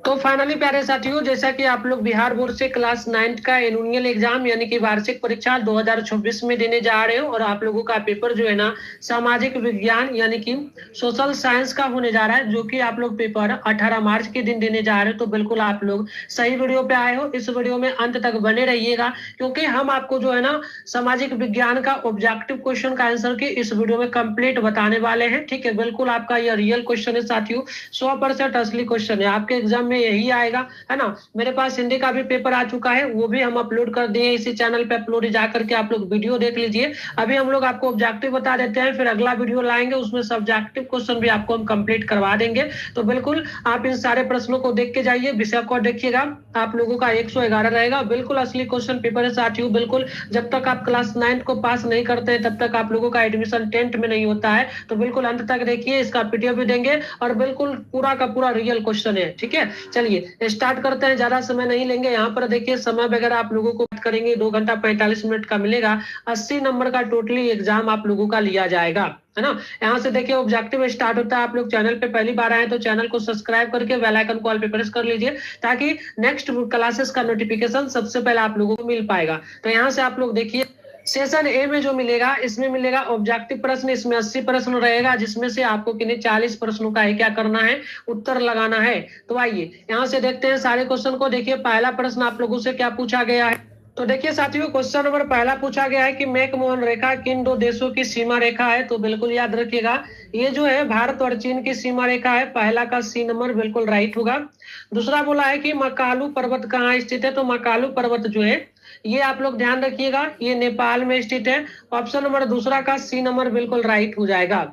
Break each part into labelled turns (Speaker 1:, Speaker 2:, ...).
Speaker 1: तो फाइनली प्यारे साथियों, जैसा कि आप लोग बिहार बोर्ड से क्लास 9th का एनुअल एग्जाम यानी कि वार्षिक परीक्षा 2024 में देने जा रहे हो, और आप लोगों का पेपर जो है ना सामाजिक विज्ञान यानी कि सोशल साइंस का होने जा रहा है, जो कि आप लोग पेपर 18 मार्च के दिन देने जा रहे हो। तो बिल्कुल आप लोग सही वीडियो पे आए हो। इस वीडियो में अंत तक बने रहिएगा, क्योंकि हम आपको जो है ना सामाजिक विज्ञान का ऑब्जेक्टिव क्वेश्चन का आंसर की इस वीडियो में कंप्लीट बताने वाले हैं। ठीक है, बिल्कुल आपका यह रियल क्वेश्चन है साथियों, 100% असली क्वेश्चन है, आपके एग्जाम में यही आएगा, है ना। मेरे पास हिंदी का भी पेपर आ चुका है, वो भी हम अपलोड कर दिए इसी चैनल पे, अपलोड जा करके आप लोग वीडियो देख लीजिए। अभी हम लोग आपको ऑब्जेक्टिव बता देते हैं, फिर अगला वीडियो लाएंगे, उसमें सब्जेक्टिव क्वेश्चन भी आपको हम कंप्लीट करवा देंगे। तो बिल्कुल आप इन सारे प्रश्नों को देख के जाइए, विषय को देखिएगा, आप लोगों का 111 रहेगा। बिल्कुल असली क्वेश्चन पेपर है साथियों। बिल्कुल जब तक आप क्लास 9 को पास नहीं करते तब तक आप लोगों का एडमिशन 10th में नहीं होता है। तो बिल्कुल अंत तक देखिए, इसका पीडीएफ भी देंगे, और बिल्कुल पूरा का पूरा रियल क्वेश्चन है। ठीक है, चलिए स्टार्ट करते हैं, ज्यादा समय नहीं लेंगे। यहाँ पर देखिए समय वगैरह आप लोगों को बात करेंगे, 2 घंटा 45 मिनट का मिलेगा। 80 नंबर का टोटली एग्जाम आप लोगों का लिया जाएगा, है ना। यहाँ से देखिए ऑब्जेक्टिव स्टार्ट होता है। आप लोग चैनल पे पहली बार आए तो चैनल को सब्सक्राइब करके बेल आइकन को ऑल पे प्रेस कर लीजिए, ताकि नेक्स्ट क्लासेस का नोटिफिकेशन सबसे पहले आप लोगों को मिल पाएगा। तो यहाँ से आप लोग देखिए, सेशन ए में जो मिलेगा, इसमें मिलेगा ऑब्जेक्टिव प्रश्न। इसमें 80 प्रश्न रहेगा, जिसमें से आपको किन्हीं 40 प्रश्नों का क्या करना है, उत्तर लगाना है। तो आइए यहाँ से देखते हैं सारे क्वेश्चन को। देखिए पहला प्रश्न आप लोगों से क्या पूछा गया है। तो देखिए साथियों, क्वेश्चन नंबर पहला पूछा गया है कि मैकमोहन रेखा किन दो देशों की सीमा रेखा है। तो बिल्कुल याद रखिएगा, ये जो है भारत और चीन की सीमा रेखा है। पहला का सी नंबर बिल्कुल राइट होगा। दूसरा बोला है कि मकालू पर्वत कहाँ स्थित है। तो मकालू पर्वत जो है, ये आप लोग ध्यान रखिएगा, ये नेपाल में स्थित है। ऑप्शन नंबर दूसरा का सी नंबर बिल्कुल राइट हो जाएगा।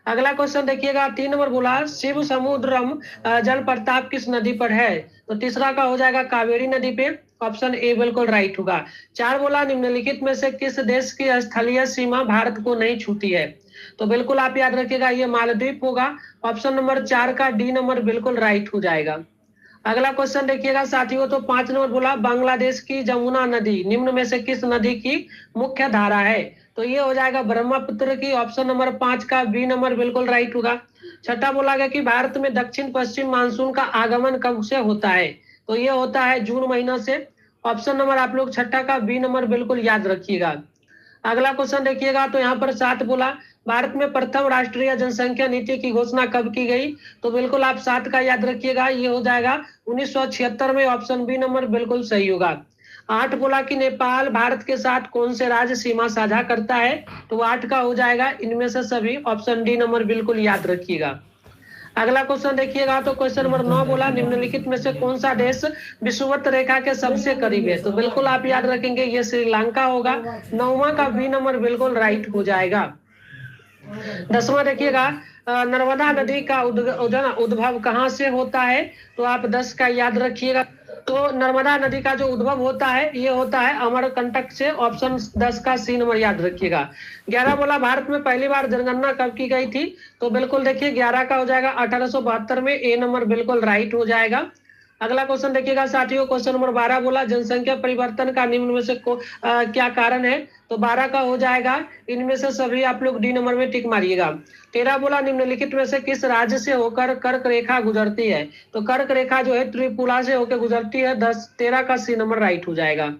Speaker 1: अगला क्वेश्चन देखिएगा, 3 नंबर बोला शिव समुद्रम जल प्रताप किस नदी पर है। तो तीसरा का हो जाएगा कावेरी नदी पे। ऑप्शन ए बिल्कुल राइट होगा। 4 बोला निम्नलिखित में से किस देश की स्थलीय सीमा भारत को नहीं छूती है। तो बिल्कुल आप याद रखिएगा, ये मालदीव होगा। ऑप्शन नंबर 4 का डी नंबर बिल्कुल राइट हो जाएगा। अगला क्वेश्चन देखिएगा साथियों, तो 5 नंबर बोला बांग्लादेश की जमुना नदी निम्न में से किस नदी की मुख्य धारा है। तो ये हो जाएगा ब्रह्मपुत्र की। ऑप्शन नंबर 5 का बी नंबर बिल्कुल राइट होगा। छठा बोला गया कि भारत में दक्षिण पश्चिम मानसून का आगमन कब से होता है। तो ये होता है जून महीना से। ऑप्शन नंबर आप लोग छठा का बी नंबर बिल्कुल याद रखिएगा। अगला क्वेश्चन देखिएगा, तो यहाँ पर 7 बोला भारत में प्रथम राष्ट्रीय जनसंख्या नीति की घोषणा कब की गई। तो बिल्कुल आप 7 का याद रखिएगा, ये हो जाएगा 1976 में। ऑप्शन बी नंबर बिल्कुल सही होगा। 8 बोला कि नेपाल भारत के साथ कौन से राज्य सीमा साझा करता है। तो 8 का हो जाएगा इनमें से सभी। ऑप्शन डी नंबर बिल्कुल याद रखिएगा। अगला क्वेश्चन देखिएगा, तो क्वेश्चन नंबर 9 बोला निम्नलिखित में से कौन सा देश विषुवत रेखा के सबसे करीब है। तो बिल्कुल आप याद रखेंगे, ये श्रीलंका होगा। 9वां का बी नंबर बिल्कुल राइट हो जाएगा। 10वां देखिएगा, नर्मदा नदी का उद्भव कहाँ से होता है। तो आप 10 का याद रखिएगा। तो नर्मदा नदी का जो उद्भव होता है, ये होता है अमरकंटक से। ऑप्शन 10 का सी नंबर याद रखिएगा। 11 बोला भारत में पहली बार जनगणना कब की गई थी। तो बिल्कुल देखिए 11 का हो जाएगा 1872 में। ए नंबर बिल्कुल राइट हो जाएगा। अगला क्वेश्चन देखिएगा साथियों, क्वेश्चन नंबर 12 बोला जनसंख्या परिवर्तन का निम्न में से क्या कारण है। तो 12 का हो जाएगा इनमें से सभी। आप लोग डी नंबर में टिक मारिएगा। 13 बोला निम्नलिखित में से किस राज्य से होकर कर्क रेखा गुजरती है। तो कर्क रेखा जो है त्रिपुरा से होकर गुजरती है। 13 का सी नंबर राइट हो जाएगा।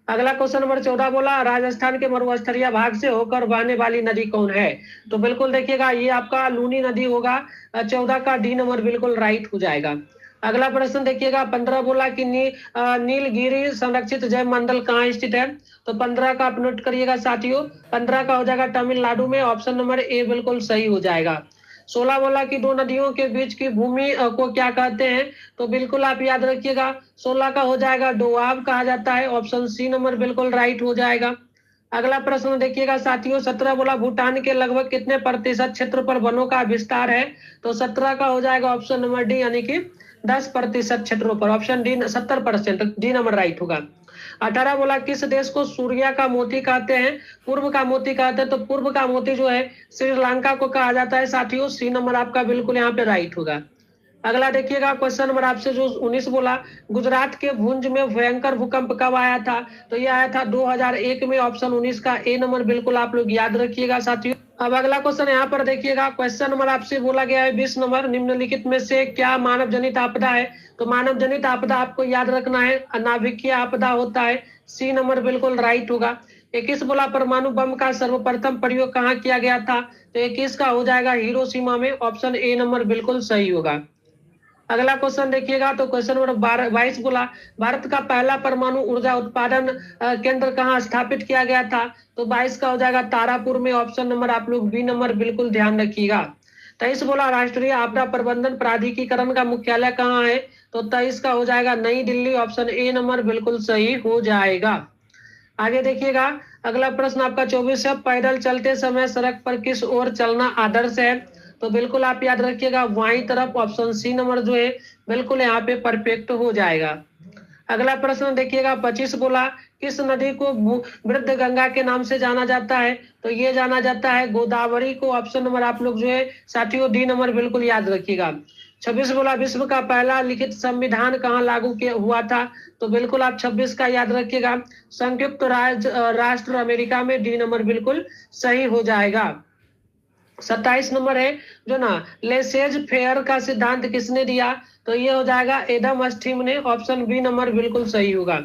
Speaker 1: अगला क्वेश्चन नंबर 14 बोला राजस्थान के मरुस्थलीय भाग से होकर बहने वाली नदी कौन है। तो बिल्कुल देखिएगा, ये आपका लूनी नदी होगा। 14 का डी नंबर बिल्कुल राइट हो जाएगा। अगला प्रश्न देखिएगा, 15 बोला कि नीलगिरी संरक्षित जैव मंडल कहाँ स्थित है। तो 15 का आप नोट करिएगा साथियों। 15 का हो जाएगा तमिलनाडु में। ऑप्शन नंबर ए बिल्कुल सही हो जाएगा। 16 बोला कि दो नदियों के बीच की भूमि को क्या कहते हैं। तो बिल्कुल आप याद रखिएगा, 16 का हो जाएगा डोआब कहा जाता है। ऑप्शन सी नंबर बिल्कुल राइट हो जाएगा। अगला प्रश्न देखिएगा साथियों, 17 बोला भूटान के लगभग कितने प्रतिशत क्षेत्र पर वनों का विस्तार है। तो 17 का हो जाएगा ऑप्शन नंबर डी यानी कि 10% क्षेत्रों पर। Option D 70%, D number right होगा। 18 बोला किस देश को सूर्या का मोती कहते हैं। पूर्व का मोती कहते हैं। तो पूर्व का मोती जो है श्रीलंका को कहा जाता है साथियों। सी नंबर आपका बिल्कुल यहाँ पे राइट होगा। अगला देखिएगा क्वेश्चन नंबर आपसे जो 19 बोला, गुजरात के भुज में भयंकर भूकंप कब आया था? तो ये आया था 2001 में। ऑप्शन 19 का ए नंबर बिल्कुल आप लोग याद रखिएगा साथियों। अब अगला क्वेश्चन यहाँ पर देखिएगा, क्वेश्चन नंबर आपसे बोला गया है 20 नंबर, निम्नलिखित में से क्या मानव जनित आपदा है? तो मानव जनित आपदा आपको याद रखना है अनाभिकीय आपदा होता है, सी नंबर बिल्कुल राइट होगा। 21 बोला, परमाणु बम का सर्वप्रथम प्रयोग कहाँ किया गया था? तो 21 का हो जाएगा हिरोशिमा में। ऑप्शन ए नंबर बिल्कुल सही होगा। अगला क्वेश्चन देखिएगा, तो क्वेश्चन नंबर 22 बोला, भारत का पहला परमाणु ऊर्जा उत्पादन केंद्र कहाँ स्थापित किया गया था? तो 22 का हो जाएगा तारापुर में। ऑप्शन नंबर आप लोग बी नंबर बिल्कुल ध्यान रखिएगा। 23 बोला, राष्ट्रीय आपदा प्रबंधन प्राधिकरण का मुख्यालय कहाँ है? तो 23 का हो जाएगा नई दिल्ली। ऑप्शन ए नंबर बिल्कुल सही हो जाएगा। आगे देखिएगा, अगला प्रश्न आपका 24 है, पैदल चलते समय सड़क पर किस ओर चलना आदर्श है? तो बिल्कुल आप याद रखिएगा बाईं तरफ। ऑप्शन सी नंबर जो है बिल्कुल यहाँ पे परफेक्ट हो जाएगा। अगला प्रश्न देखिएगा 25 बोला, किस नदी को वृद्ध गंगा के नाम से जाना जाता है? तो ये जाना जाता है गोदावरी को। ऑप्शन नंबर आप लोग जो है साथियों डी नंबर बिल्कुल याद रखिएगा। 26 बोला, विश्व का पहला लिखित संविधान कहाँ लागू किया हुआ था? तो बिल्कुल आप 26 का याद रखिएगा संयुक्त राष्ट्र अमेरिका में। डी नंबर बिल्कुल सही हो जाएगा। 27 नंबर है जो ना लेसेज फेयर का सिद्धांत किसने दिया? तो ये हो जाएगा एडम स्मिथ ने। ऑप्शन बी नंबर बिल्कुल सही होगा।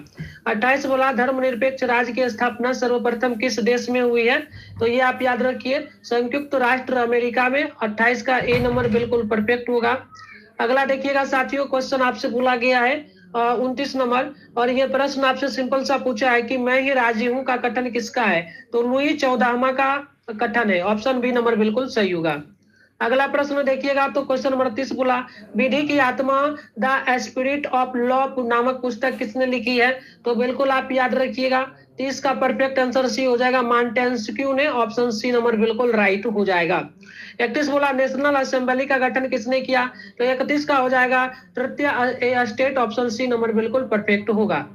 Speaker 1: 28 बोला, धर्मनिरपेक्ष राज्य की स्थापना सर्वप्रथम किस देश में हुई है? तो ये आप याद रखिए संयुक्त राष्ट्र अमेरिका में। 28 का ए नंबर बिल्कुल परफेक्ट होगा। अगला देखिएगा साथियों, क्वेश्चन आपसे बोला गया है 29 नंबर, और ये प्रश्न आपसे सिंपल सा पूछा है कि मैं ही राजी हूं का कथन किसका है? तो लुई 14वां का कथन है। ऑप्शन बी नंबर बिल्कुल सही होगा। अगला प्रश्न देखिएगा, तो क्वेश्चन नंबर 30 बोला, विधि की आत्मा द स्पिरिट ऑफ लॉ नामक पुस्तक किसने लिखी है? तो बिल्कुल आप याद रखिएगा 30 का परफेक्ट आंसर सी हो जाएगा मॉन्टेस्क्यू ने। ऑप्शन सी नंबर बिल्कुल राइट हो जाएगा। 31 बोला, नेशनल असेंबली का गठन किसने किया? तो 31 का हो जाएगा तृतीय स्टेट। ऑप्शन सी नंबर बिल्कुल परफेक्ट होगा।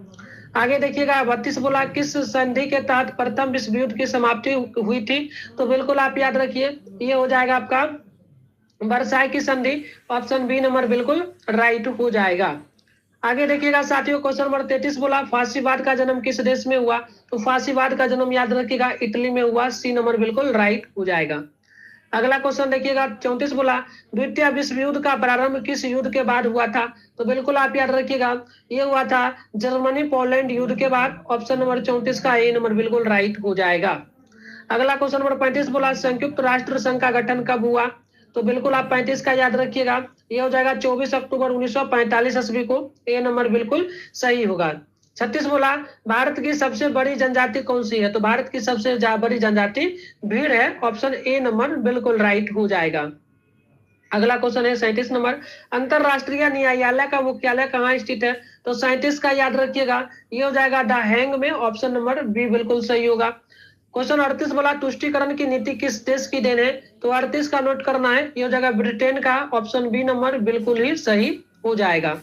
Speaker 1: आगे देखिएगा 32 बोला, किस संधि के तहत प्रथम विश्व युद्ध की समाप्ति हुई थी? तो बिल्कुल आप याद रखिए ये हो जाएगा आपका वर्साई की संधि। ऑप्शन बी नंबर बिल्कुल राइट हो जाएगा। आगे देखिएगा साथियों, क्वेश्चन नंबर 33 बोला, फांसीवाद का जन्म किस देश में हुआ? तो फांसीवाद का जन्म याद रखिएगा इटली में हुआ। सी नंबर बिल्कुल राइट हो जाएगा। अगला क्वेश्चन देखिएगा 34 बोला, द्वितीय विश्व युद्ध का प्रारंभ किस युद्ध के बाद हुआ था? तो बिल्कुल आप याद रखिएगा ये हुआ था जर्मनी पोलैंड युद्ध के बाद। ऑप्शन नंबर 34 का ए नंबर बिल्कुल राइट हो जाएगा। अगला क्वेश्चन नंबर 35 बोला, संयुक्त राष्ट्र संघ का गठन कब हुआ? तो बिल्कुल आप 35 का याद रखिएगा ये हो जाएगा 24 अक्टूबर 1945 ईस्वी को। ए नंबर बिल्कुल सही होगा। 36 बोला, भारत की सबसे बड़ी जनजाति कौन सी है? तो भारत की सबसे बड़ी जनजाति भीड़ है। ऑप्शन ए नंबर बिल्कुल राइट हो जाएगा। अगला क्वेश्चन है 37 नंबर, अंतरराष्ट्रीय न्यायालय का मुख्यालय कहाँ स्थित है? तो 37 का याद रखिएगा ये हो जाएगा द हैंग में। ऑप्शन नंबर बी बिल्कुल सही होगा। क्वेश्चन 38 बोला, तुष्टिकरण की नीति किस देश की देन है? तो 38 का नोट करना है ये हो जाएगा ब्रिटेन का। ऑप्शन बी नंबर बिल्कुल ही सही हो जाएगा।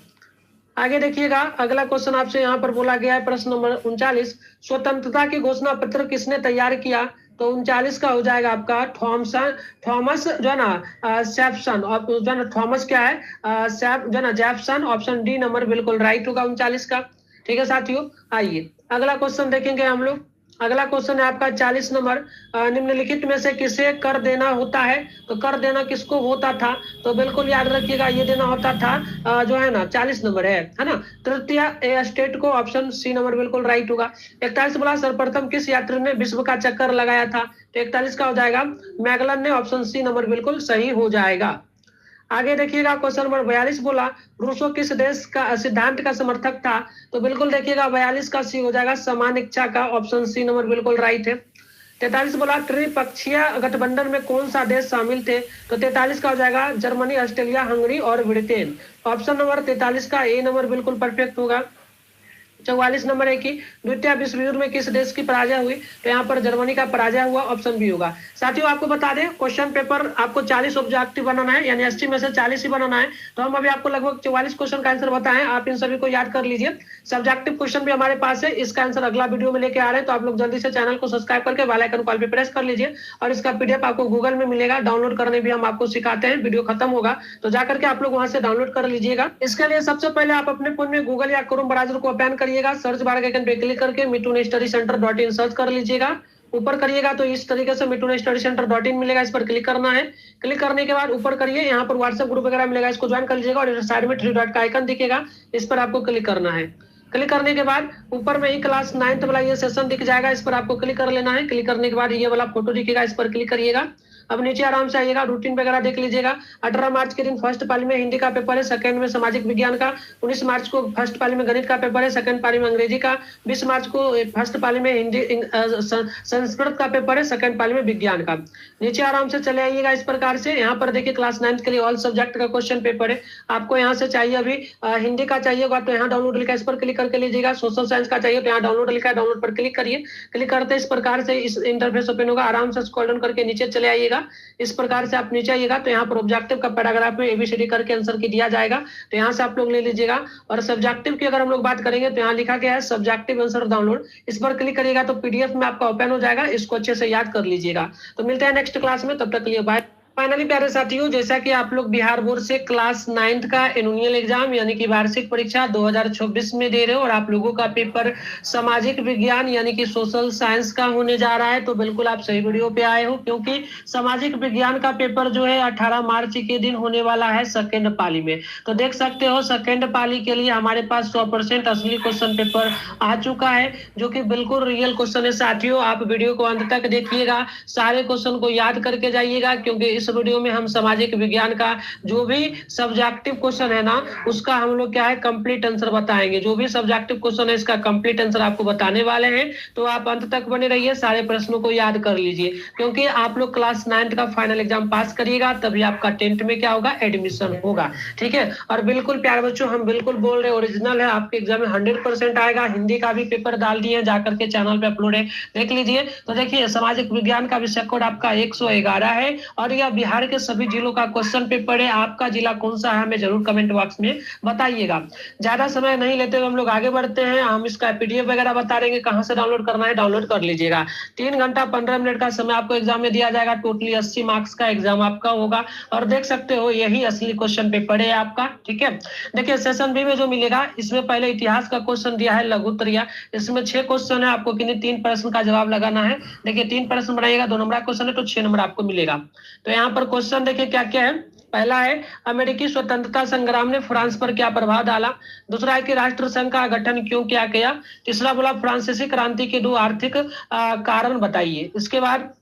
Speaker 1: आगे देखिएगा अगला क्वेश्चन आपसे यहाँ पर बोला गया है प्रश्न नंबर 39, स्वतंत्रता की घोषणा पत्र किसने तैयार किया? तो 39 का हो जाएगा आपका थॉमस जो है ना जैफसन। जो है ना थॉमस क्या है जो है ना जैफसन। ऑप्शन डी नंबर बिल्कुल राइट होगा 39 का। ठीक है साथियों, आइए अगला क्वेश्चन देखेंगे हम लोग। अगला क्वेश्चन है आपका 40 नंबर, निम्नलिखित में से किसे कर देना होता है? तो कर देना किसको होता था? तो बिल्कुल याद रखिएगा ये देना होता था जो है ना 40 नंबर है ना तृतीय स्टेट को। ऑप्शन सी नंबर बिल्कुल राइट होगा। 41 बोला, सर्वप्रथम किस यात्री ने विश्व का चक्कर लगाया था? तो 41 का हो जाएगा मैगलन ने। ऑप्शन सी नंबर बिल्कुल सही हो जाएगा। आगे देखिएगा क्वेश्चन नंबर 42 बोला, रूसो किस देश का सिद्धांत का समर्थक था? तो बिल्कुल देखिएगा 42 का सी हो जाएगा समान इच्छा का। ऑप्शन सी नंबर बिल्कुल राइट है। 43 बोला, त्रिपक्षीय गठबंधन में कौन सा देश शामिल थे? तो 43 का हो जाएगा जर्मनी ऑस्ट्रेलिया हंगरी और ब्रिटेन। ऑप्शन नंबर 43 का ए नंबर बिल्कुल परफेक्ट होगा। 44 नंबर है कि द्वितीय विश्व युद्ध में किस देश की पराजय हुई, तो यहाँ पर जर्मनी का पराजय हुआ, ऑप्शन बी होगा। साथियों आपको बता दें क्वेश्चन पेपर आपको 40 ऑब्जेक्टिव बनाना है, यानी 80 में से 40 ही बनाना है। तो हम अभी आपको लगभग 44 क्वेश्चन का आंसर बताएं, आप इन सभी को याद कर लीजिए। सब्जेक्टिव क्वेश्चन भी हमारे पास है, इसका आंसर अगला वीडियो में लेके आ रहे हैं, तो आप लोग जल्दी से चैनल को सब्सक्राइब करके बेल आइकन कॉल पे प्रेस कर लीजिए। और इसका पीडीएफ आपको गूगल में मिलेगा, डाउनलोड करने भी हम आपको सिखाते हैं, वीडियो खत्म होगा तो जाकर के आप लोग वहां से डाउनलोड कर लीजिएगा। इसके लिए सबसे पहले आप अपने फोन में गूगल या क्रोम ब्राउजर को ओपन करिएगा, सर्च बार के आइकन पे क्लिक करके मिथुन स्टडी सेंटर .in सर्च कर लीजिएगा। ऊपर करिएगा तो इस तरीके से मिथुन स्टडी सेंटर .in मिलेगा, इस पर क्लिक करना है। क्लिक करने के बाद ऊपर करिए, यहाँ पर व्हाट्सएप ग्रुप वगैरह मिलेगा, इसको ज्वाइन कर लीजिएगा। और साइड में 3 डॉट का आइकन दिखेगा, इस पर आपको क्लिक करना है। क्लिक करने के बाद ऊपर में ही क्लास 9th वाला ये सेशन दिख जाएगा, इस पर आपको क्लिक कर लेना है। क्लिक करने के बाद ये वाला फोटो दिखेगा, इस पर क्लिक करिएगा। अब नीचे आराम से आइएगा, रूटीन वगैरह देख लीजिएगा। 18 मार्च के दिन फर्स्ट पाली में हिंदी का पेपर है, सेकंड में सामाजिक विज्ञान का। 19 मार्च को फर्स्ट पाली में गणित का पेपर है, सेकंड पाली में अंग्रेजी का। 20 मार्च को फर्स्ट पाली में हिंदी संस्कृत का पेपर है, सेकंड पाली में विज्ञान का। नीचे आराम से चले आइएगा इस प्रकार से। यहाँ पर देखिए क्लास 9th के लिए ऑल सब्जेक्ट का क्वेश्चन पेपर है, आपको यहाँ से चाहिए अभी हिंदी का चाहिए होगा तो यहाँ डाउनलोड लिखा है, इस पर क्लिक करके लीजिएगा। सोशल साइंस का चाहिए तो यहाँ डाउनलोड लिखा है, डाउनलोड पर क्लिक करिए। क्लिक करते इस प्रकार से इस इंटरफेस ओपन होगा, आराम से स्क्रॉल डाउन करके नीचे चले आइएगा। इस प्रकार से आप नीचे आइएगा तो यहाँ पर ऑब्जेक्टिव का पैराग्राफ में एबीसीडी करके आंसर की दिया जाएगा, तो यहाँ से आप लोग ले लीजिएगा। और सब्जेक्टिव की अगर हम लोग बात करेंगे तो यहाँ लिखा गया है सब्जेक्टिव आंसर डाउनलोड, इस पर क्लिक करिएगा तो पीडीएफ में आपका ओपन हो जाएगा, इसको अच्छे से याद कर लीजिएगा। तो मिलते हैं नेक्स्ट क्लास में, तब तक के लिए बाय। फाइनली प्यारे साथियों, जैसा कि आप लोग बिहार बोर्ड से क्लास 9th का एनुअल एग्जाम यानी कि वार्षिक परीक्षा 2024 में दे रहे हो और आप लोगों का पेपर सामाजिक विज्ञान यानी कि सोशल साइंस का होने जा रहा है, तो बिल्कुल आप सही वीडियो पे आए हो, क्योंकि सामाजिक विज्ञान का पेपर जो है 18 मार्च के दिन होने वाला है सेकेंड पाली में। तो देख सकते हो सेकेंड पाली के लिए हमारे पास 100% असली क्वेश्चन पेपर आ चुका है, जो कि बिल्कुल रियल क्वेश्चन है। साथियों आप वीडियो को अंत तक देखिएगा, सारे क्वेश्चन को याद करके जाइएगा, क्योंकि इस वीडियो में हम सामाजिक विज्ञान का जो भी सब्जेक्टिव क्वेश्चन है ना उसका हम लोग क्या है कंप्लीट आंसर बताएंगे। जो भी सब्जेक्टिव क्वेश्चन है इसका कंप्लीट आंसर आपको बताने वाले हैं, तो आप अंत तक बने रहिए, सारे प्रश्नों को याद कर लीजिए, क्योंकि आप लोग क्लास 9th का फाइनल एग्जाम पास करिएगा तभी आपका 10th में क्या होगा एडमिशन होगा। ठीक है, और बिल्कुल प्यारे बच्चों हम बिल्कुल बोल रहे ओरिजिनल है, आपके एग्जाम में 100% आएगा। हिंदी का भी पेपर डाल दिए, जाकर के चैनल पे अपलोड है, देख लीजिए। तो देखिए सामाजिक विज्ञान का विषय कोड आपका 111 है और यह बिहार के सभी जिलों का क्वेश्चन पेपर है। आपका जिला कौन सा है हमें जरूर कमेंट बॉक्स में बताइएगा। ज्यादा समय नहीं लेते हुए हम लोग आगे बढ़ते हैं, हम इसका पीडीएफ वगैरह बता देंगे कहां से डाउनलोड करना है, डाउनलोड कर लीजिएगा। 3 घंटा 15 मिनट का समय आपको एग्जाम में दिया जाएगा, टोटली 80 मार्क्स का एग्जाम आपका होगा। और देख सकते हो यही असली क्वेश्चन पेपर है आपका। ठीक है, देखिए सेशन बी में जो मिलेगा इसमें पहले इतिहास का क्वेश्चन दिया है लघुत्तरीय, इसमें 6 क्वेश्चन है, आपको किन्हीं 3 प्रश्न का जवाब लगाना है। देखिए 3 प्रश्न बनाइएगा, 2 नंबर का क्वेश्चन है तो 6 नंबर आपको मिलेगा। तो यहाँ पर क्वेश्चन देखिए क्या क्या है। पहला है अमेरिकी स्वतंत्रता संग्राम ने फ्रांस पर क्या प्रभाव डाला। दूसरा है कि राष्ट्र संघ का गठन क्यों किया गया। तीसरा बोला फ्रांसीसी क्रांति के 2 आर्थिक कारण बताइए। इसके बाद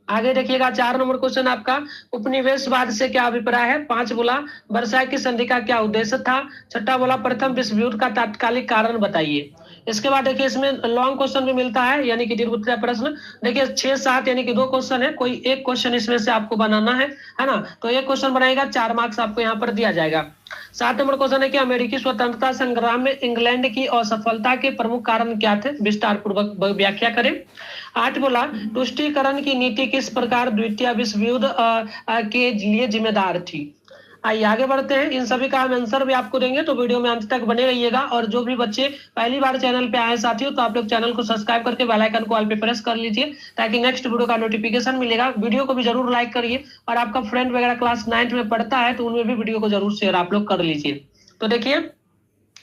Speaker 1: आगे देखिएगा 4 नंबर क्वेश्चन आपका उपनिवेशवाद से क्या अभिप्राय है। 5 बोला वर्साई की संधि का क्या उद्देश्य था। 6 बोला प्रथम विश्व युद्ध का तात्कालिक कारण बताइए। इसके बाद देखिए इसमें लॉन्ग क्वेश्चन भी मिलता है, यानी कि दीर्घ उत्तरीय प्रश्न। देखिए 6, 7 यानी कि 2 क्वेश्चन है, कोई एक क्वेश्चन इसमें से आपको बनाना है ना। तो एक क्वेश्चन बनाएगा, 4 मार्क्स आपको यहाँ पर दिया जाएगा। 7 नंबर क्वेश्चन है कि अमेरिकी स्वतंत्रता संग्राम में इंग्लैंड की असफलता के प्रमुख कारण क्या थे, विस्तार पूर्वक व्याख्या करें। 8 बोला तुष्टीकरण की नीति किस प्रकार द्वितीय विश्व युद्ध के लिए जिम्मेदार थी। आइए आगे बढ़ते हैं, इन सभी का हम आंसर भी आपको देंगे, तो वीडियो में अंत तक बने रहिएगा। और जो भी बच्चे पहली बार चैनल पे आए साथियों, तो आप लोग चैनल को सब्सक्राइब करके बेल आइकन को ऑल पे प्रेस कर लीजिए, ताकि नेक्स्ट वीडियो का नोटिफिकेशन मिलेगा। वीडियो को भी जरूर लाइक करिए, और आपका फ्रेंड वगैरह क्लास 9th में पढ़ता है तो उनमें भी वीडियो को जरूर शेयर आप लोग कर लीजिए। तो देखिए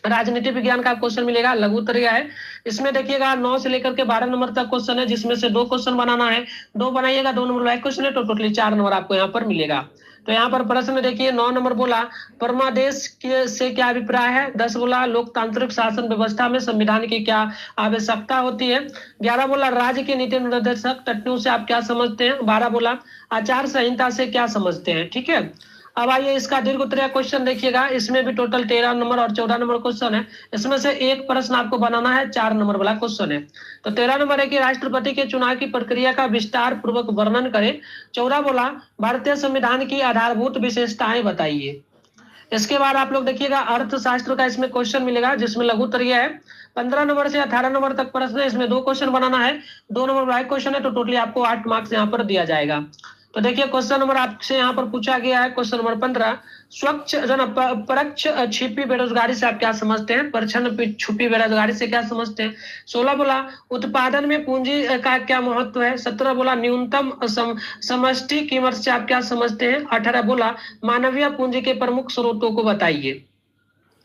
Speaker 1: राजनीति विज्ञान का क्वेश्चन मिलेगा, लघुत्तरीय है। इसमें देखिएगा 9 से लेकर के 12 नंबर तक क्वेश्चन है, जिसमें से 2 क्वेश्चन बनाना है। 2 बनाइएगा, 2 नंबर लाइक क्वेश्चन है, तो टोटली 4 नंबर आपको यहाँ पर मिलेगा। तो यहाँ पर प्रश्न देखिए 9 नंबर बोला परमादेश के से क्या अभिप्राय है। 10 बोला लोकतांत्रिक शासन व्यवस्था में संविधान की क्या आवश्यकता होती है। 11 बोला राज्य के नीति निर्देशक तत्वों से आप क्या समझते हैं। 12 बोला आचार संहिता से क्या समझते हैं। ठीक है, अब आइए इसका दीर्घ उत्तरीय क्वेश्चन देखिएगा, इसमें भी टोटल 13 नंबर और 14 नंबर क्वेश्चन है। इसमें से एक प्रश्न आपको बनाना है, 4 नंबर वाला क्वेश्चन है। तो 13 नंबर है कि राष्ट्रपति के चुनाव की प्रक्रिया का विस्तार पूर्वक वर्णन करें। 14 बोला भारतीय संविधान की आधारभूत विशेषताएं बताइए। इसके बाद आप लोग देखिएगा अर्थशास्त्र का इसमें क्वेश्चन मिलेगा, जिसमें लघु उत्तरीय है। 15 नंबर से 18 नंबर तक प्रश्न है, इसमें 2 क्वेश्चन बनाना है, 2 नंबर वाइज क्वेश्चन है, तो टोटली आपको 8 मार्क्स यहाँ पर दिया जाएगा। तो देखिए क्वेश्चन नंबर आपसे यहाँ पर पूछा गया है, क्वेश्चन नंबर 15, स्वच्छ परोक्ष छिपी बेरोजगारी से आप क्या समझते हैं? परछन छुपी बेरोजगारी से क्या समझते हैं? 16 बोला उत्पादन में पूंजी का क्या महत्व है? 17 बोला न्यूनतम समष्टि कीमत से आप क्या समझते हैं? 18 बोला मानवीय पूंजी के प्रमुख स्रोतों को बताइए।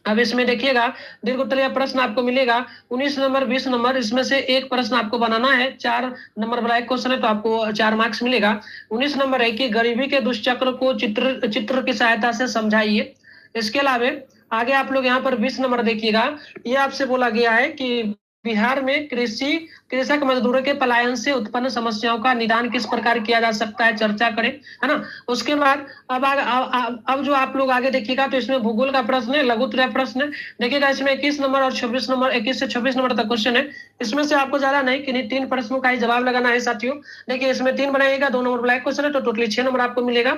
Speaker 1: अब इसमें देखिएगा दीर्घ उत्तरीय प्रश्न आपको मिलेगा 19 नंबर 20 नंबर, इसमें से एक प्रश्न आपको बनाना है, 4 नंबर वाला एक क्वेश्चन है, तो आपको 4 मार्क्स मिलेगा। 19 नंबर है कि गरीबी के दुष्चक्र को चित्र की सहायता से समझाइए। इसके अलावा आगे आप लोग यहाँ पर 20 नंबर देखिएगा, ये आपसे बोला गया है कि बिहार में कृषक मजदूरों के पलायन से उत्पन्न समस्याओं का निदान किस प्रकार किया जा सकता है, चर्चा करें, है ना। उसके बाद अब जो आप लोग आगे देखिएगा तो इसमें भूगोल का प्रश्न है, लघु उत्तरीय प्रश्न है। देखिएगा इसमें 21 नंबर और 26 नंबर, 21 से 26 नंबर तक क्वेश्चन है। इसमें से आपको ज्यादा नहीं कि 3 प्रश्नों का ही जवाब लगाना है साथियों। देखिए इसमें 3 बनाइएगा, 2 नंबर ब्लैक क्वेश्चन है, तो टोटली 6 नंबर आपको मिलेगा।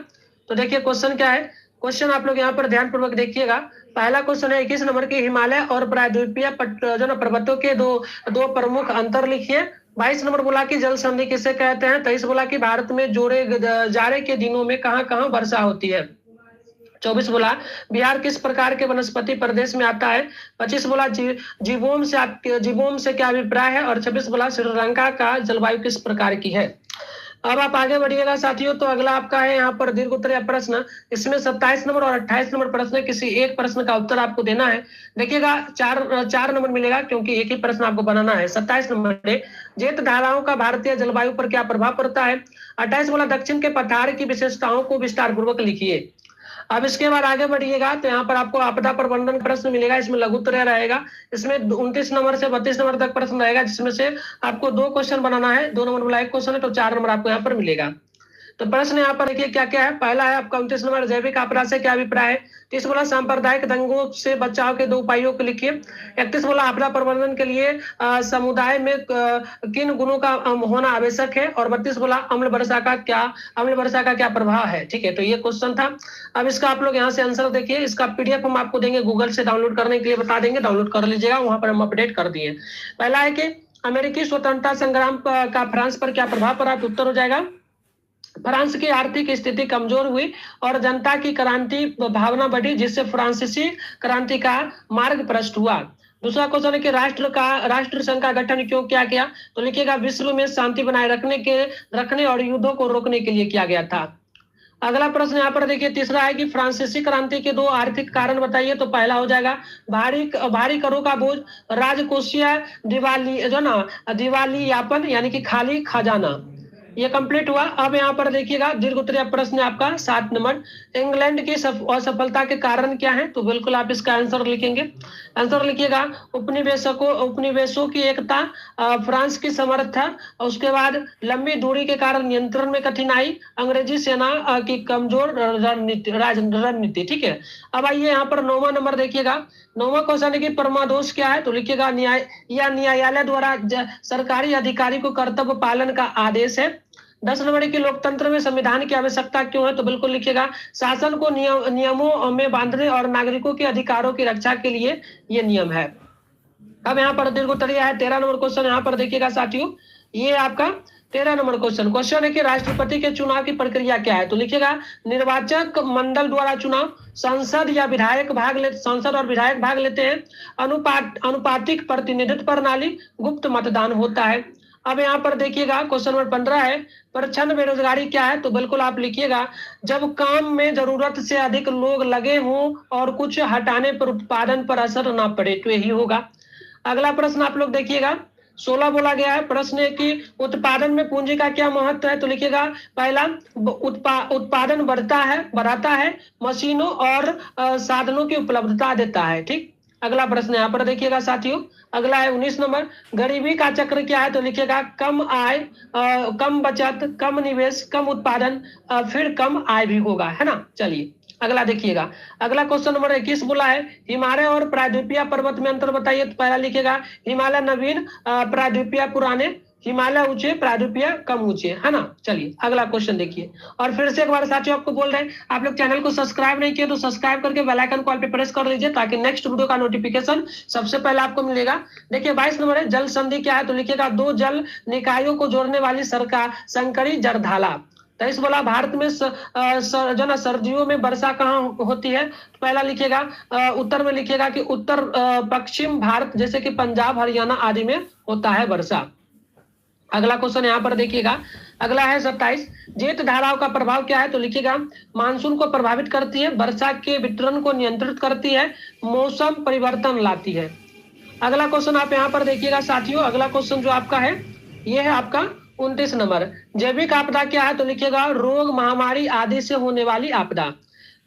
Speaker 1: तो देखिए क्वेश्चन क्या है, क्वेश्चन आप लोग यहाँ पर ध्यान पूर्वक देखिएगा। पहला क्वेश्चन है 21 नंबर के हिमालय और प्रायद्वीपीय जो ना पर्वतों के दो प्रमुख अंतर लिखिए। 22 नंबर बोला कि जल संधि किसे कहते हैं। 23 बोला कि भारत में जाड़े के दिनों में कहाँ कहाँ वर्षा होती है। 24 बोला बिहार किस प्रकार के वनस्पति प्रदेश में आता है। 25 बोला जीवोम से क्या अभिप्राय है। और 26 बोला श्रीलंका का जलवायु किस प्रकार की है। अब आप आगे बढ़िएगा साथियों, तो अगला आपका है यहाँ पर दीर्घ उत्तरीय प्रश्न। इसमें 27 नंबर और 28 नंबर प्रश्न है, किसी एक प्रश्न का उत्तर आपको देना है। देखिएगा 4 नंबर मिलेगा, क्योंकि एक ही प्रश्न आपको बनाना है। 27 नंबर जेट धाराओं का भारतीय जलवायु पर क्या प्रभाव पड़ता है। 28 बोला दक्षिण के पठार की विशेषताओं को विस्तार पूर्वक लिखिए। अब इसके बाद आगे बढ़िएगा तो यहाँ पर आपको आपदा प्रबंधन प्रश्न मिलेगा, इसमें लघु उत्तरीय रहेगा। इसमें 29 नंबर से 32 नंबर तक प्रश्न रहेगा, जिसमें से आपको 2 क्वेश्चन बनाना है, 2 नंबर वाला एक क्वेश्चन है, तो 4 नंबर आपको यहाँ पर मिलेगा। तो प्रश्न यहाँ पर देखिए क्या क्या है। पहला है आपका 29 नंबर जैविक आपदा से क्या अभिप्राय है। 30 बोला सांप्रदायिक दंगों से बचाव के 2 उपायों को लिखिए। 31 बोला आपदा प्रबंधन के लिए समुदाय में किन गुणों का होना आवश्यक है। और 32 बोला अम्ल वर्षा का क्या प्रभाव है। ठीक है, तो ये क्वेश्चन था। अब इसका आप लोग यहाँ से आंसर देखिए, इसका PDF हम आपको देंगे, गूगल से डाउनलोड करने के लिए बता देंगे, डाउनलोड कर लीजिएगा, वहां पर हम अपडेट कर दिए। पहला है कि अमेरिकी स्वतंत्रता संग्राम का फ्रांस पर क्या प्रभाव पड़ा, तो उत्तर हो जाएगा फ्रांस की आर्थिक स्थिति कमजोर हुई और जनता की क्रांति भावना बढ़ी, जिससे फ्रांसीसी क्रांति का मार्ग प्रशस्त हुआ। दूसरा क्वेश्चन है कि राष्ट्र संघ का गठन क्यों किया गया, तो लिखिएगा विश्व में शांति बनाए रखने और युद्धों को रोकने के लिए किया गया था। अगला प्रश्न यहाँ पर देखिए, तीसरा है कि फ्रांसीसी क्रांति के 2 आर्थिक कारण बताइए। तो पहला हो जाएगा भारी करों का बोझ, राजकोषीय दिवालियापन यानी कि खाली खजाना। ये कंप्लीट हुआ। अब यहाँ पर देखिएगा दीर्घ उत्तरीय प्रश्न आपका 7 नंबर, इंग्लैंड की असफलता के कारण क्या है, तो बिल्कुल आप इसका आंसर लिखेंगे। आंसर लिखिएगा उपनिवेशों की एकता, फ्रांस की समर्था, उसके बाद लंबी दूरी के कारण नियंत्रण में कठिनाई, अंग्रेजी सेना की कमजोर रणनीति। ठीक है, अब आइए यहाँ पर 9वां नंबर देखिएगा। 9वां क्वेश्चन है कि परमादोष क्या है, तो लिखिएगा न्यायालय द्वारा सरकारी अधिकारी को कर्तव्य पालन का आदेश है। 10 नंबर की लोकतंत्र में संविधान की आवश्यकता क्यों है, तो बिल्कुल लिखिएगा शासन को नियमों में बांधने और नागरिकों के अधिकारों की रक्षा के लिए ये नियम है। अब यहाँ पर दीर्घ उत्तरीय है 13 नंबर क्वेश्चन, यहाँ पर देखिएगा साथियों, ये आपका 13 नंबर क्वेश्चन है कि राष्ट्रपति के चुनाव की प्रक्रिया क्या है, तो लिखिएगा निर्वाचक मंडल द्वारा चुनाव, सांसद और विधायक भाग लेते हैं, अनुपातिक प्रतिनिधित्व प्रणाली, गुप्त मतदान होता है। अब यहाँ पर देखिएगा क्वेश्चन नंबर 15 है परछन बेरोजगारी क्या है, तो बिल्कुल आप लिखिएगा जब काम में जरूरत से अधिक लोग लगे हों और कुछ हटाने पर उत्पादन पर असर ना पड़े, तो यही होगा। अगला प्रश्न आप लोग देखिएगा 16 बोला गया है, प्रश्न है कि उत्पादन में पूंजी का क्या महत्व है, तो लिखिएगा पहला उत्पादन बढ़ाता है, मशीनों और साधनों की उपलब्धता देता है। ठीक, अगला प्रश्न यहाँ पर देखिएगा साथियों, अगला है 19 नंबर, गरीबी का चक्र क्या है, तो लिखिएगा कम आय, कम बचत, कम निवेश, कम उत्पादन, फिर कम आय भी होगा, है ना। चलिए अगला देखिएगा, अगला क्वेश्चन नंबर 21 बोला है हिमालय और प्रायद्वीपीय पर्वत में अंतर बताइए, तो पहला लिखिएगा हिमालय नवीन, प्रायद्वीपीय पुराने। हिमालय ऊंचे, प्रायद्वीपीय कम ऊंचे, है ना। चलिए अगला क्वेश्चन देखिए। और फिर से एक बार साथियों आपको बोल रहे हैं, आप लोग चैनल को सब्सक्राइब नहीं किए तो सब्सक्राइब करके बेल आइकन कॉल पे प्रेस कर लीजिए, ताकि नेक्स्ट वीडियो का नोटिफिकेशन सबसे पहले आपको मिलेगा। देखिए 22 नंबर है, जल संधि क्या है, तो लिखिएगा दो जल निकायों को जोड़ने वाली सरकार संकरी जरधाला। तेईस बोला भारत में जो ना सर्दियों में वर्षा कहाँ होती है, तो पहला लिखिएगा उत्तर में लिखिएगा कि उत्तर पश्चिम भारत जैसे कि पंजाब हरियाणा आदि में होता है वर्षा। अगला क्वेश्चन यहाँ पर देखिएगा, अगला है 27, जेठ धाराओं का प्रभाव क्या है, तो लिखिएगा मानसून को प्रभावित करती है, वर्षा के वितरण को नियंत्रित करती है, मौसम परिवर्तन लाती है। अगला क्वेश्चन आप यहाँ पर देखिएगा साथियों, अगला क्वेश्चन जो आपका है ये है आपका 29 नंबर, जैविक आपदा क्या है, तो लिखिएगा रोग महामारी आदि से होने वाली आपदा।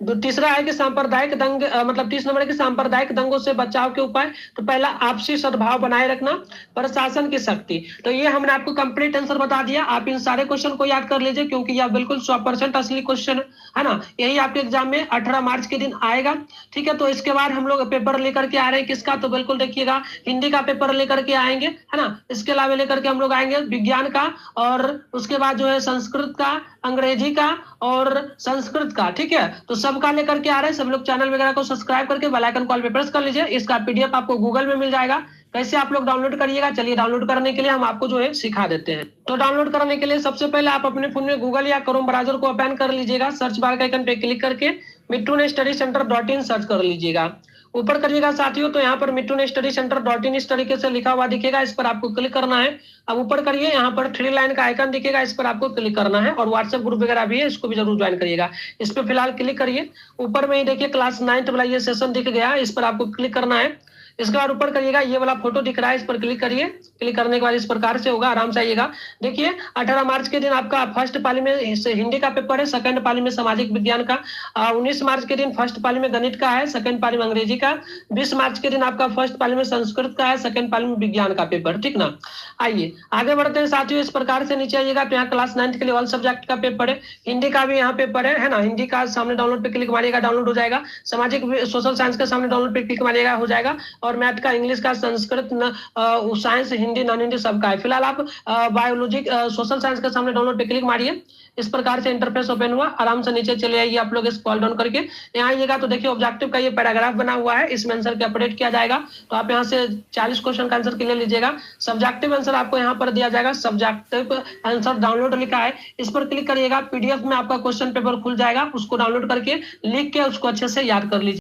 Speaker 1: तीसरा है कि सांप्रदायिक दंग मतलब 30 नंबर है कि सांप्रदायिक दंगों से बचाव के उपाय, तो पहला आपसी सद्भाव बनाए रखना, प्रशासन की शक्ति। तो ये हमने आपको कंप्लीट आंसर बता दिया। आप इन सारे क्वेश्चन को याद कर लीजिए, क्योंकि यह बिल्कुल 100% असली क्वेश्चन है ना। यही आपके एग्जाम में 18 मार्च के दिन आएगा, ठीक है। तो इसके बाद हम लोग पेपर लेकर के आ रहे हैं किसका, तो बिल्कुल देखिएगा हिंदी का पेपर लेकर के आएंगे, है ना। इसके अलावा लेकर के हम लोग आएंगे विज्ञान का, और उसके बाद जो है संस्कृत का, अंग्रेजी का और संस्कृत का, ठीक है। तो सबका लेकर के आ रहे हैं। सब लोग चैनल वगैरह को सब्सक्राइब करके बेल आइकन कॉल पे प्रेस कर लीजिए। इसका पीडीएफ आपको गूगल में मिल जाएगा। कैसे आप लोग डाउनलोड करिएगा, चलिए डाउनलोड करने के लिए हम आपको जो है सिखा देते हैं। तो डाउनलोड करने के लिए सबसे पहले आप अपने फोन में गूगल या क्रोम ब्राउजर को ओपन कर लीजिएगा, सर्च बार के आइकन पे क्लिक करके मिट्टू ने स्टडी सेंटर .in सर्च कर लीजिएगा। ऊपर करिएगा साथियों, तो यहाँ पर मिट्टू ने स्टडी सेंटर .in इस तरीके से लिखा हुआ दिखेगा, इस पर आपको क्लिक करना है। अब ऊपर करिए, यहाँ पर 3 लाइन का आइकन दिखेगा, इस पर आपको क्लिक करना है। और व्हाट्सएप ग्रुप वगैरह भी है, इसको भी जरूर ज्वाइन करिएगा। इस पर फिलहाल क्लिक करिए। ऊपर में ही देखिए क्लास 9 वाला ये सेशन दिख गया, इस पर आपको क्लिक करना है। इसके बाद ऊपर करिएगा, ये वाला फोटो दिख रहा है, इस पर क्लिक करिए। क्लिक करने के बाद इस प्रकार से होगा, आराम से आइएगा। देखिए 18 मार्च के दिन आपका फर्स्ट पाली में हिंदी का पेपर है, सेकंड पाली में सामाजिक विज्ञान का, 19 मार्च के दिन फर्स्ट पाली में गणित का है, सेकंड पाली में अंग्रेजी का, 20 मार्च के दिन आपका फर्स्ट पाली में संस्कृत का है, सेकंड पाली में विज्ञान का पेपर, ठीक ना। आइए आगे बढ़ते हैं साथियों। इस प्रकार से नीचे आइएगा तो यहाँ क्लास 9 के लिए ऑल सब्जेक्ट का पेपर है, हिंदी का भी यहाँ पेपर है ना। हिंदी का सामने डाउनलोड पे क्लिक मारिएगा, डाउनलोड हो जाएगा। सामाजिक सोशल साइंस का सामने डाउनलोड पे क्लिक मारिएगा, हो जाएगा। और मैथ का, इंग्लिश का, संस्कृत, साइंस, हिंदी, नॉन हिंदी सबका है। फिलहाल आप बायोलॉजी सोशल साइंस का सामने डाउनलोड पे क्लिक मारिए। इस प्रकार से इंटरफेस ओपन हुआ, आराम से नीचे चले आइए आप लोग स्क्रॉल डाउन करके। यहाँ आइएगा तो देखिए ऑब्जेक्टिव का ये पैराग्राफ बना हुआ है, इसमें आंसर के अपडेट किया जाएगा। तो आप यहाँ से 40 क्वेश्चन का आंसर क्लियर लीजिएगा। सब्जेक्टिव आंसर आपको यहाँ पर दिया जाएगा, सब्जेक्टिव आंसर डाउनलोड लिखा है, इस पर क्लिक करिएगा। पीडीएफ में आपका क्वेश्चन पेपर खुल जाएगा, उसको डाउनलोड करके लिख के उसको अच्छे से याद कर लीजिए।